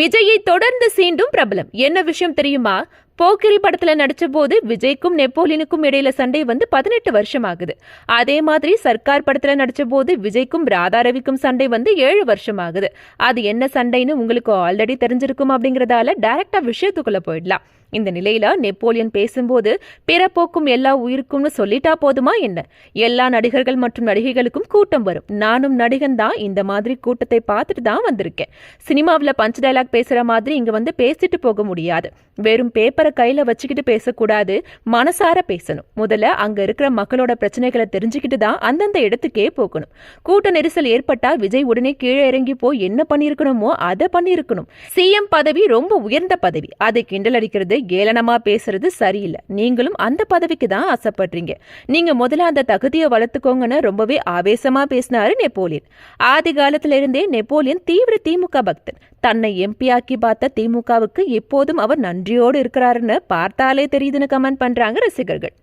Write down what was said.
விஜயை தொடர்ந்து சீண்டும் பிரபலம். என்ன விஷயம் தெரியுமா? போக்கிரி படத்துல நடிச்ச போது விஜய்க்கும் நெப்போலியனுக்கும் இடையில சண்டை வந்து 18 வருஷம் ஆகுது. அதே மாதிரி சர்க்கார் படத்துல நடிச்ச போது விஜய்க்கும் ராதாரவிக்கும் சண்டை வந்து 7 வருஷம் ஆகுது. அது என்ன சண்டைன்னு உங்களுக்கு ஆல்ரெடி தெரிஞ்சிருக்கும் அப்படிங்கறதால டைரக்டா விஷயத்துக்குள்ள போயிடலாம். இந்த நிலையில நெப்போலியன் பேசும்போது பிறப்போக்கும் எல்லா உயிருக்கும்னு சொல்லிட்டா போதுமா என்ன? எல்லா நடிகர்கள் மற்றும் நடிகைகளுக்கும் கூட்டம் வரும். நானும் நடிகன் தான், இந்த மாதிரி கூட்டத்தை பார்த்துட்டு தான் வந்திருக்கேன். சினிமாவில் பஞ்ச் டைலாக் பேசுற மாதிரி இங்க வந்து பேசிட்டு போக முடியாது. வெறும் பேப்பரை கையில வச்சுக்கிட்டு பேசக்கூடாது, மனசார பேசணும். முதல்ல அங்க இருக்கிற மக்களோட பிரச்சனைகளை தெரிஞ்சுக்கிட்டு தான் அந்தந்த இடத்துக்கே போகணும். கூட்ட நெரிசல் ஏற்பட்டா விஜய் உடனே கீழே இறங்கி போய் என்ன பண்ணிருக்கணுமோ அதை பண்ணிருக்கணும். சிஎம் பதவி ரொம்ப உயர்ந்த பதவி, அதை கிண்டல் அடிக்கிறது, ஏளனமா பேசுறது சரியில்லை. நீங்களும் அந்த பதவிக்கு தான் ஆசைப்படுறீங்க. நீங்க முதல்ல அந்த தகுதியை வளர்த்துக்கோங்கன்னு ரொம்பவே ஆவேசமா பேசினாரு நெப்போலியன். ஆதி காலத்தில இருந்தே நெப்போலியன் தீவிர திமுக பக்தன். தன்னை எம்பி ஆக்கி பார்த்த திமுகவுக்கு எப்போதும் அவர் நன்றியோடு இருக்கிறாருன்னு பார்த்தாலே தெரியுதுன்னு கமெண்ட் பண்றாங்க ரசிகர்கள்.